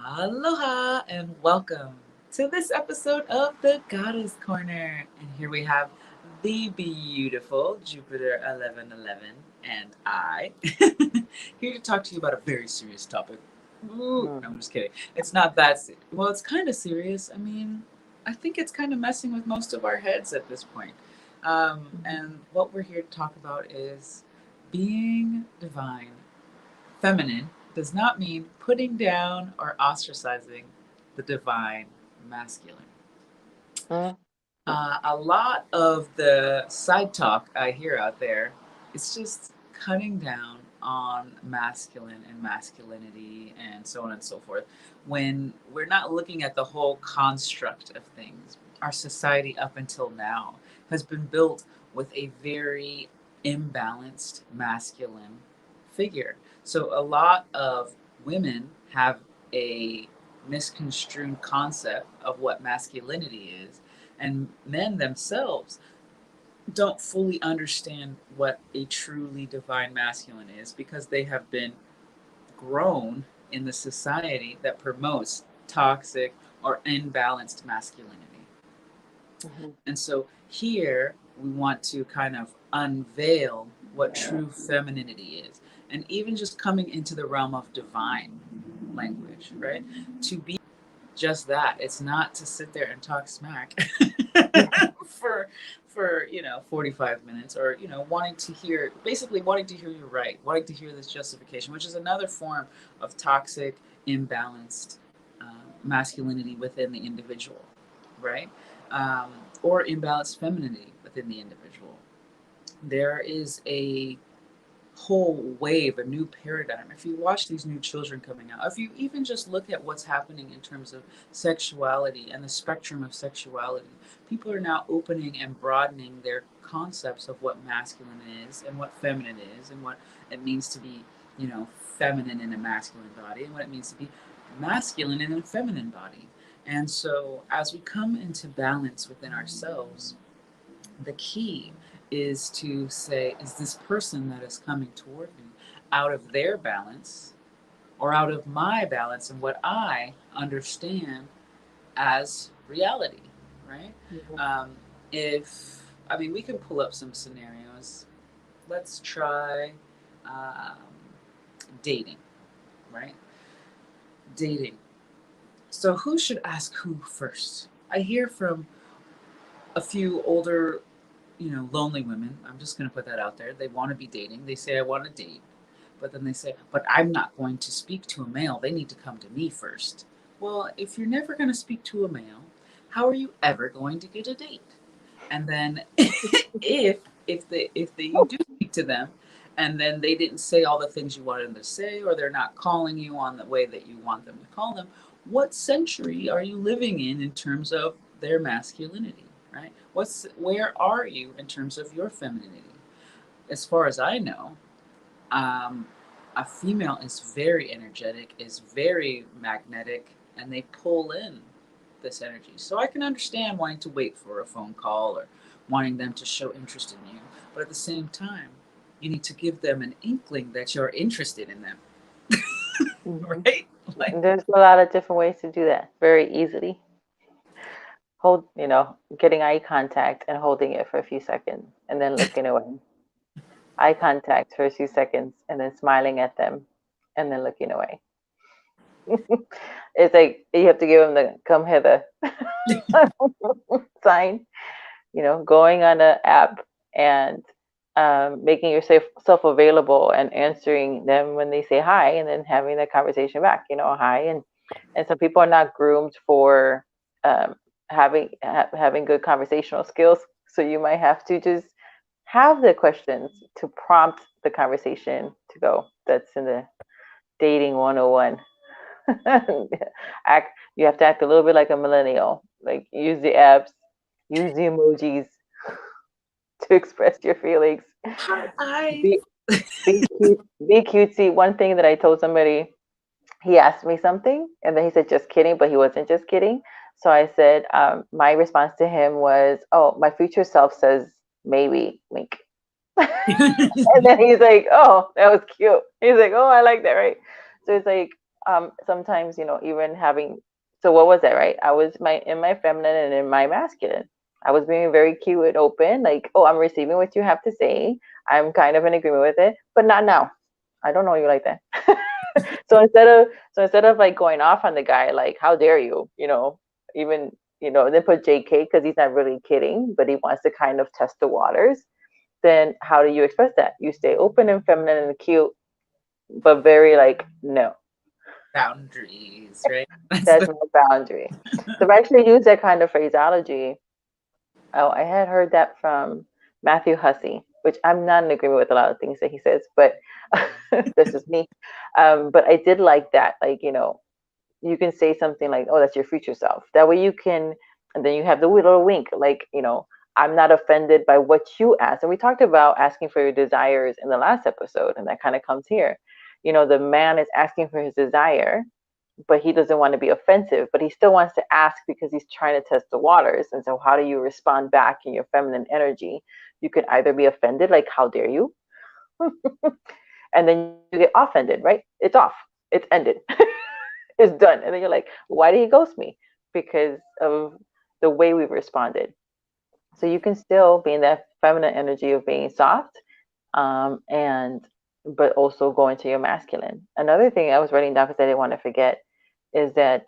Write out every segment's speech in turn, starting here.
Aloha and welcome to this episode of the Goddess Corner. And here we have the beautiful Jupiter 1111 and I here to talk to you about a very serious topic. Ooh, Mm. no, I'm just kidding. It's not that serious. Well, it's kind of serious. I mean, I think it's kind of messing with most of our heads at this point. And what we're here to talk about is being divine. Feminine does not mean putting down or ostracizing the divine masculine. Mm. A lot of the side talk I hear out there is just cutting down on masculine and masculinity and so on and so forth when we're not looking at the whole construct of things. Our society up until now has been built with a very imbalanced masculine figure. So a lot of women have a misconstrued concept of what masculinity is, and men themselves don't fully understand what a truly divine masculine is because they have been grown in the society that promotes toxic or imbalanced masculinity. Mhm. And so here we want to kind of unveil what true femininity is. And even just coming into the realm of divine language, right? To be just that. It's not to sit there and talk smack for 45 minutes, or wanting to hear, basically wanting to hear you right, wanting to hear this justification, which is another form of toxic, imbalanced masculinity within the individual, right? Um, or imbalanced femininity within the individual. There is a whole wave, a new paradigm. If you watch these new children coming out, if you even just look at what's happening in terms of sexuality and the spectrum of sexuality, people are now opening and broadening their concepts of what masculine is and what feminine is and what it means to be, feminine in a masculine body and what it means to be masculine in a feminine body. And so as we come into balance within ourselves, the key is to say, is this person that is coming toward me out of their balance or out of my balance and what I understand as reality, right? Mhm. Um, I mean, we can pull up some scenarios. Let's try um, dating, right? Dating. So, who should ask who first? I hear from a few older, lonely women. I'm just going to put that out there. They want to be dating. They say, I want to date. But then they say, but I'm not going to speak to a male. They need to come to me first. Well, if you're never going to speak to a male, how are you ever going to get a date? And then if you do speak to them and then they didn't say all the things you wanted them to say, or they're not calling you on the way that you want them to call them, what century are you living in terms of their masculinity, right? Where are you in terms of your femininity? As far as I know, um, a female is very energetic, is very magnetic, and they pull in this energy. So I can understand wanting to wait for a phone call or wanting them to show interest in you. But at the same time, you need to give them an inkling that you're interested in them, Mhm. right? Like, There's a lot of different ways to do that very easily. Getting eye contact and holding it for a few seconds and then looking away. Eye contact for a few seconds and then smiling at them and then looking away. It's like you have to give them the come hither sign, going on an app and making yourself available and answering them when they say hi and then having the conversation back, hi. And some people are not groomed for um, having good conversational skills. So you might have to just have the questions to prompt the conversation to go. That's in the dating 101. You have to act a little bit like a millennial, like use the apps, use the emojis to express your feelings. heart eyes. Be be cute, be cutesy. One thing that I told somebody, he asked me something, and then he said, "Just kidding," but he wasn't just kidding. So I said, my response to him was, "Oh, my future self says maybe wink." And then he's like, "Oh, that was cute." He's like, "Oh, I like that, right?" So it's like, sometimes, even having, so what was that, right? I was in my feminine and in my masculine. I was being very cute and open, like, oh, I'm receiving what you have to say. I'm kind of in agreement with it, but not now. I don't know you like that. So instead of like going off on the guy, like, how dare you, even, then put JK because he's not really kidding, but he wants to kind of test the waters. Then how do you express that? You stay open and feminine and cute, but very like, no, Boundaries, right? That's that's the my boundary. So I actually use that kind of phraseology. Oh, I had heard that from Matthew Hussey, which I'm not in agreement with a lot of things that he says, but that's just me. But I did like that. Like, you can say something like, oh, that's your future self. That way you can, and then you have the little wink, like, I'm not offended by what you ask. And we talked about asking for your desires in the last episode, and that kind of comes here. The man is asking for his desire, but he doesn't want to be offensive, but he still wants to ask because he's trying to test the waters. And so, how do you respond back in your feminine energy? You could either be offended, like, how dare you? And then you get offended, right? It's off, it's ended, it's done. And then you're like, why did he ghost me? Because of the way we responded. So, you can still be in that feminine energy of being soft, and but also go into your masculine. Another thing I was writing down because I didn't want to forget is that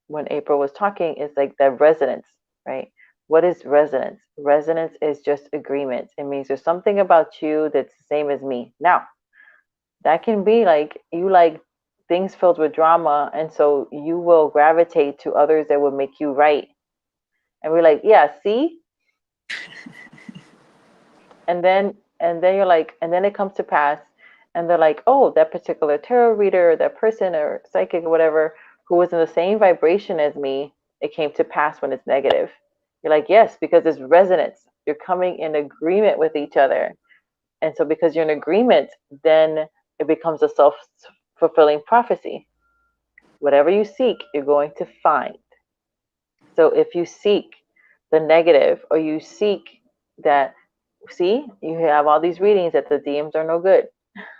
when April was talking, is like that resonance, right? What is resonance? Resonance is just agreement. It means there's something about you that's the same as me. Now, that can be like you like things filled with drama, and so you will gravitate to others that will make you right. And we're like, yeah, see, and then you're like, and then it comes to pass, and they're like, oh, that particular tarot reader, that person or psychic or whatever, who was in the same vibration as me, it came to pass when it's negative. You're like, yes, because it's resonance. You're coming in agreement with each other. And so because you're in agreement, then it becomes a self-fulfilling prophecy. Whatever you seek, you're going to find. So if you seek the negative, or you seek that, see, you have all these readings that the DMs are no good,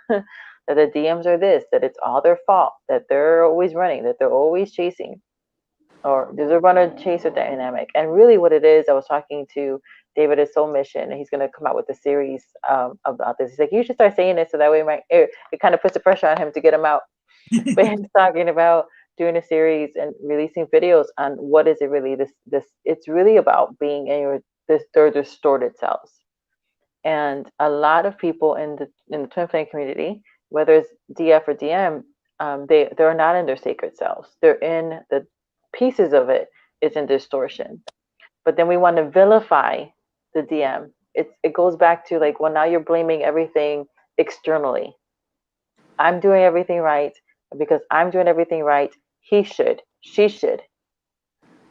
that the DMs are this, that it's all their fault, that they're always running, that they're always chasing, or there's a runner chaser dynamic. And really what it is, I was talking to David at Soul Mission, and he's going to come out with a series about this. He's like, you should start saying this so that way it kind of puts the pressure on him to get him out. But he's talking about doing a series and releasing videos on what is it really, this it's really about being in their distorted selves. And a lot of people in the twin flame community, whether it's DF or DM, they're not in their sacred selves. They're in the pieces of it is in distortion. But then we want to vilify the DM. It goes back to like, well, now you're blaming everything externally. I'm doing everything right, because I'm doing everything right, he should, she should.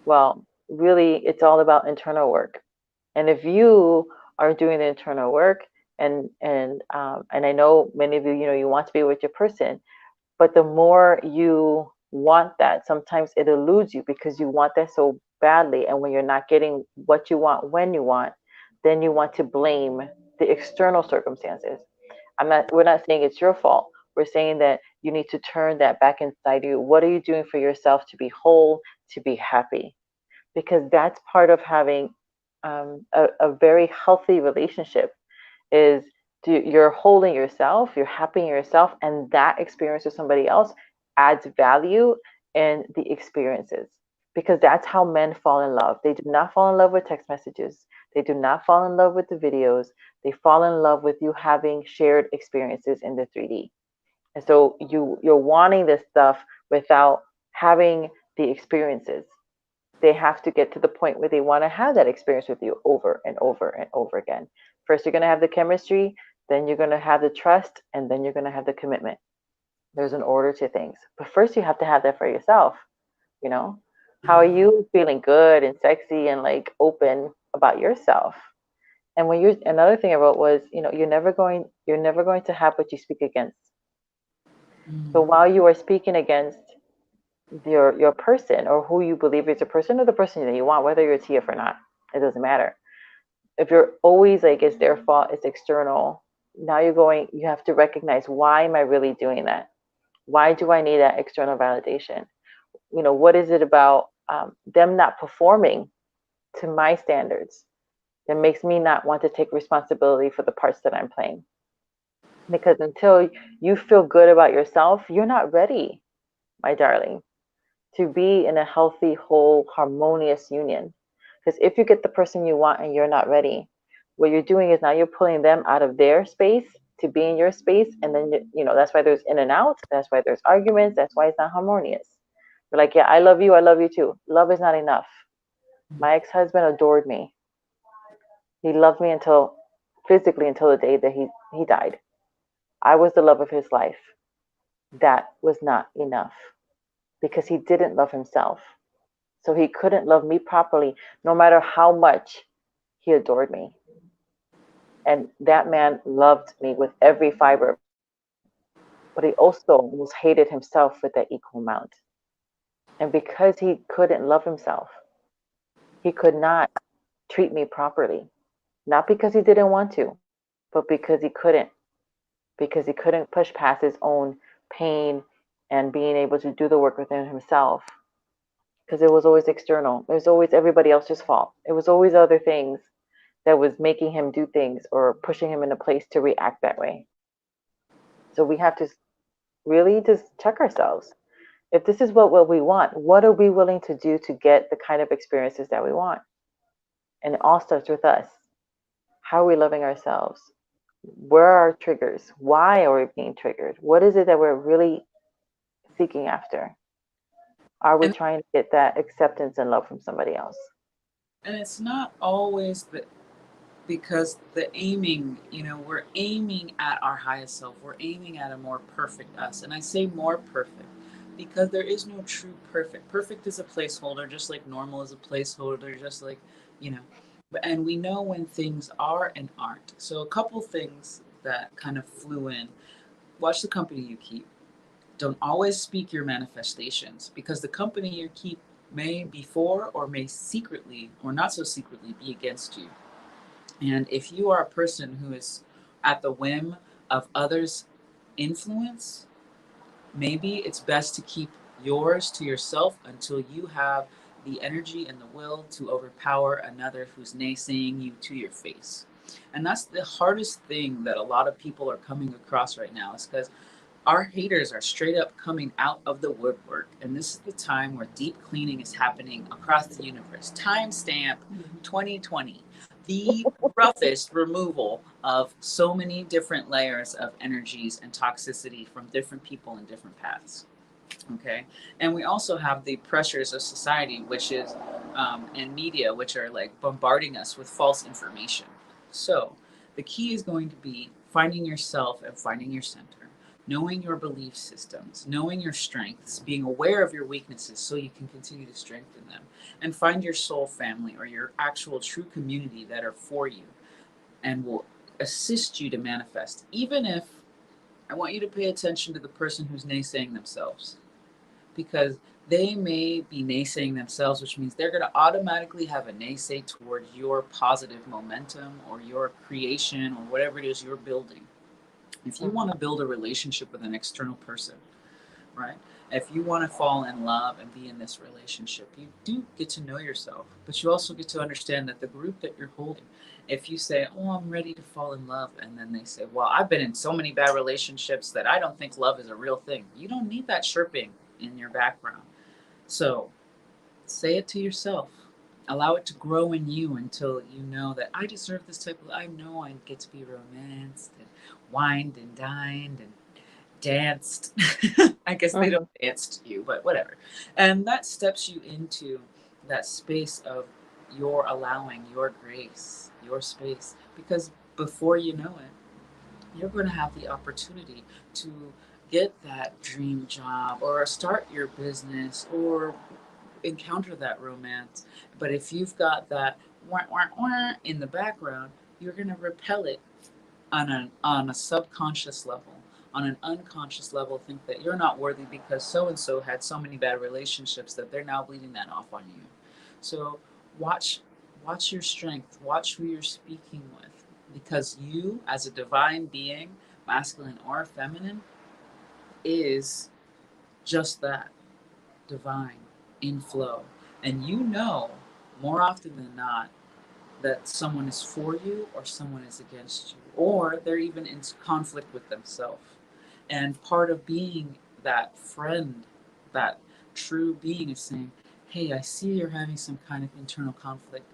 Well, really, it's all about internal work. And if you are doing the internal work, and I know many of you, you want to be with your person, but the more you want that, sometimes it eludes you because you want that so badly. And when you're not getting what you want when you want, then you want to blame the external circumstances. We're not saying it's your fault. We're saying that you need to turn that back inside you. What are you doing for yourself to be whole, to be happy? Because that's part of having a very healthy relationship, is you're holding yourself, you're happy in yourself, and that experience with somebody else adds value in the experiences. Because that's how men fall in love. They do not fall in love with text messages. They do not fall in love with the videos. They fall in love with you having shared experiences in the 3D. And so you're wanting this stuff without having the experiences. They have to get to the point where they want to have that experience with you over and over and over again. First, you're going to have the chemistry, then you're going to have the trust, and then you're going to have the commitment. There's an order to things. But first, you have to have that for yourself. How are you feeling good and sexy and like open about yourself? And another thing I wrote was, you're never going to have what you speak against. So while you are speaking against your person, or who you believe is a person, or the person that you want, whether you're a TF or not, it doesn't matter. If you're always like, it's their fault, it's external, now you have to recognize, why am I really doing that? Why do I need that external validation? What is it about them not performing to my standards that makes me not want to take responsibility for the parts that I'm playing? Because until you feel good about yourself, you're not ready, my darling, to be in a healthy, whole, harmonious union. Because if you get the person you want and you're not ready, what you're doing is now you're pulling them out of their space to be in your space. And then, that's why there's in and out. That's why there's arguments. That's why it's not harmonious. You're like, yeah, I love you too. Love is not enough. My ex-husband adored me. He loved me until physically until the day that he died. I was the love of his life. That was not enough because he didn't love himself. So he couldn't love me properly, no matter how much he adored me. And that man loved me with every fiber, but he also almost hated himself with that equal amount. And because he couldn't love himself, he could not treat me properly. Not because he didn't want to, but because he couldn't. Because he couldn't push past his own pain and being able to do the work within himself. Because it was always external. It was always everybody else's fault. It was always other things that was making him do things or pushing him in a place to react that way. So we have to really just check ourselves. If this is what we want, what are we willing to do to get the kind of experiences that we want? And it all starts with us. How are we loving ourselves? Where are our triggers? Why are we being triggered? What is it that we're really seeking after? Are we And trying to get that acceptance and love from somebody else? and it's not always the because the aiming, we're aiming at our highest self. We're aiming at a more perfect us. And I say more perfect because there is no true perfect. Perfect is a placeholder, just like normal is a placeholder, just like, you know. And we know when things are and aren't. So a couple things that kind of flew in. Watch the company you keep. Don't always speak your manifestations because the company you keep may be for or may secretly or not so secretly be against you. And if you are a person who is at the whim of others' influence, maybe it's best to keep yours to yourself until you have the energy and the will to overpower another who's naysaying you to your face. And that's the hardest thing that a lot of people are coming across right now is because our haters are straight up coming out of the woodwork, and this is the time where deep cleaning is happening across the universe. Timestamp 2020, the roughest removal of so many different layers of energies and toxicity from different people and different paths. Okay, and we also have the pressures of society, which is and media, which are like bombarding us with false information. So the key is going to be finding yourself and finding your center, knowing your belief systems, knowing your strengths, being aware of your weaknesses so you can continue to strengthen them, and find your soul family or your actual true community that are for you and will assist you to manifest. Even if I want you to pay attention to the person who's naysaying themselves, because they may be naysaying themselves, which means they're going to automatically have a naysay towards your positive momentum or your creation or whatever it is you're building. If you want Mm-hmm. to build a relationship with an external person, right? If you want to fall in love and be in this relationship, you do get to know yourself, but you also get to understand that the group that you're holding, if you say, "Oh, I'm ready to fall in love," and then they say, "Well, I've been in so many bad relationships that I don't think love is a real thing," you don't need that chirping in your background. So say it to yourself. Allow it to grow in you until you know that I deserve this type of. I know I get to be romanced and wined and dined and danced. I guess they don't Mm-hmm. dance to you, but whatever. And that steps you into that space of your allowing, your grace, your space. Because before you know it, you're going to have the opportunity to get that dream job or start your business or encounter that romance. But if you've got that wah, wah, wah in the background, you're going to repel it on a subconscious level, on an unconscious level, think that you're not worthy because so and so had so many bad relationships that they're now bleeding that off on you. So watch watch your strength, watch who you're speaking with, because you as a divine being, masculine or feminine, is just that, divine, in flow. And you know, more often than not, that someone is for you or someone is against you, or they're even in conflict with themselves. And part of being that friend, that true being, is saying, hey, I see you're having some kind of internal conflict.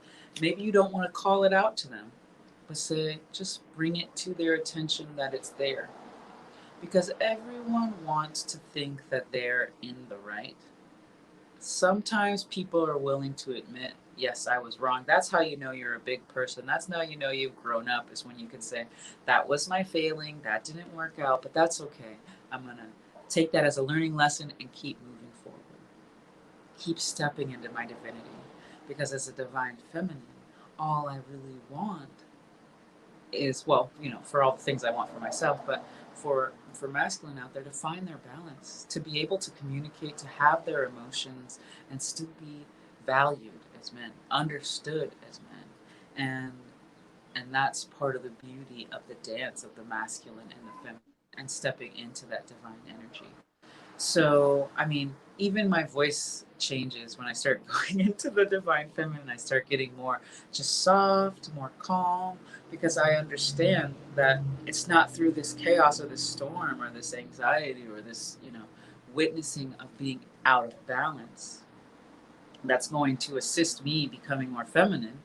Maybe you don't want to call it out to them, but say, just bring it to their attention that it's there. Because everyone wants to think that they're in the right. Sometimes people are willing to admit, yes, I was wrong. That's how you know you're a big person. That's how you know you've grown up, is when you can say, that was my failing. That didn't work out, but that's okay. I'm going to take that as a learning lesson and keep moving forward. Keep stepping into my divinity. Because as a divine feminine, all I really want is, well, for all the things I want for myself, but for masculine out there, to find their balance, to be able to communicate, to have their emotions, and still be valued as men, understood as men. And that's part of the beauty of the dance of the masculine and the feminine, and stepping into that divine energy. So, I mean, even my voice changes when I start going into the divine feminine. I start getting more just soft, more calm, because I understand that it's not through this chaos or this storm or this anxiety or this, witnessing of being out of balance that's going to assist me becoming more feminine.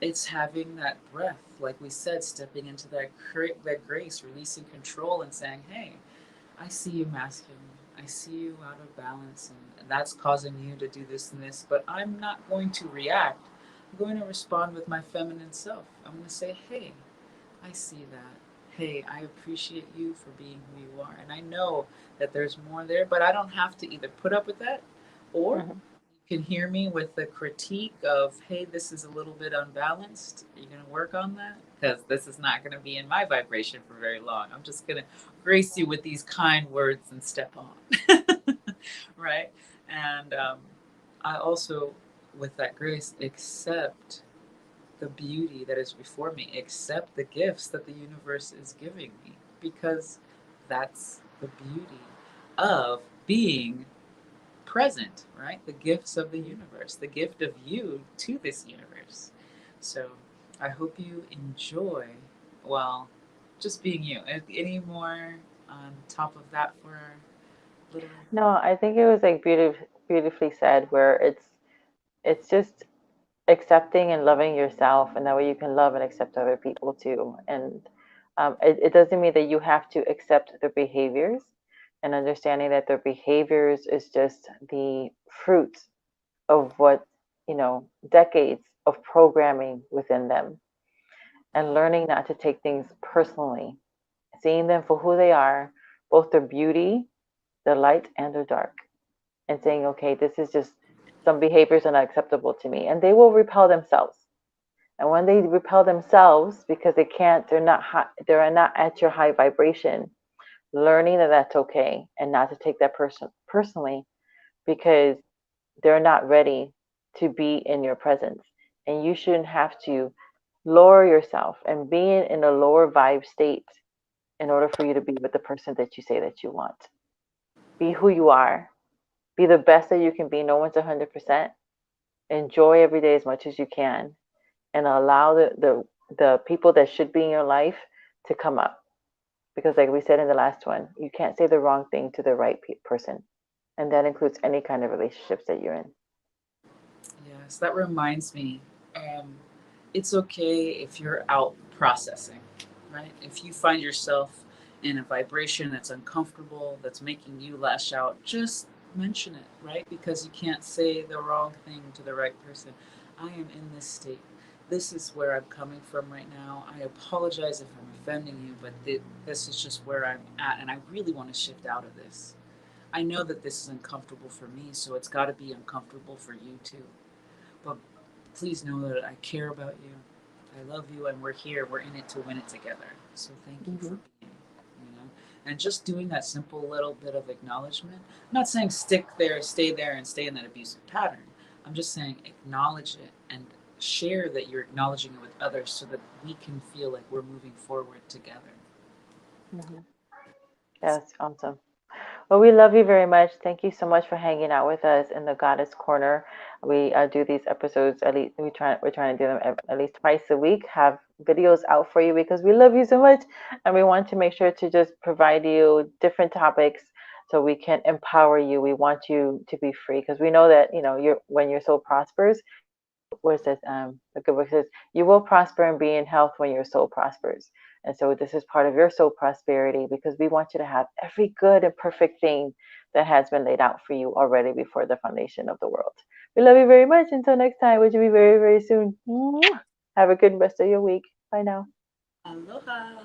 It's having that breath, like we said, stepping into that grace, releasing control and saying, hey, I see you masculine. I see you out of balance, and that's causing you to do this and this, but I'm not going to react. I'm going to respond with my feminine self. I'm going to say, hey, I see that. Hey, I appreciate you for being who you are. And I know that there's more there, but I don't have to either put up with that, or Hmm. you can hear me with the critique of, hey, this is a little bit unbalanced. Are you going to work on that? Because this is not going to be in my vibration for very long. I'm just going to grace you with these kind words and step on. Right? And I also, with that grace, accept the beauty that is before me, accept the gifts that the universe is giving me, because that's the beauty of being present, right? The gifts of the universe, the gift of you to this universe. So I hope you enjoy, well, just being you. Any more on top of that for our little. No, I think it was like beautifully said, where it's just accepting and loving yourself, and that way you can love and accept other people too. And it doesn't mean that you have to accept their behaviors, and understanding that their behaviors is just the fruit of what, decades of programming within them, and learning not to take things personally, seeing them for who they are, both their beauty, their light, and their dark, and saying, okay, this is just some behaviors are not acceptable to me, and they will repel themselves. And when they repel themselves because they can't, they're not high, they're not at your high vibration, learning that that's okay, and not to take that person personally, because they're not ready to be in your presence. And you shouldn't have to lower yourself and be in a lower vibe state in order for you to be with the person that you say that you want. Be who you are. Be the best that you can be. No one's 100%. Enjoy every day as much as you can, and allow the people that should be in your life to come up. Because, like we said in the last one, you can't say the wrong thing to the right person. And that includes any kind of relationships that you're in. Yes, that reminds me. Um, it's okay if you're out processing, right? If you find yourself in a vibration that's uncomfortable, that's making you lash out, just mention it, right? Because you can't say the wrong thing to the right person. I am in this state. This is where I'm coming from right now. I apologize if I'm offending you, but this is just where I'm at, and I really want to shift out of this. I know that this is uncomfortable for me, so it's got to be uncomfortable for you too. But please know that I care about you. I love you, and we're here. We're in it to win it together. So thank you for Mm-hmm. being, and just doing that simple little bit of acknowledgement. I'm not saying stick there, and stay in that abusive pattern. I'm just saying acknowledge it and share that you're acknowledging it with others, so that we can feel like we're moving forward together. Mm-hmm. That's awesome. Well, we love you very much. Thank you so much for hanging out with us in the Goddess Corner. We do these episodes at least we're trying to do them at least twice a week. Have videos out for you because we love you so much, and we want to make sure to just provide you different topics so we can empower you. We want you to be free because we know that you're when your soul prospers. What it says, the good book says, you will prosper and be in health when your soul prospers. And so this is part of your soul prosperity because we want you to have every good and perfect thing that has been laid out for you already before the foundation of the world. We love you very much. Until next time, which will be very, very soon. Have a good rest of your week. Bye now. Aloha.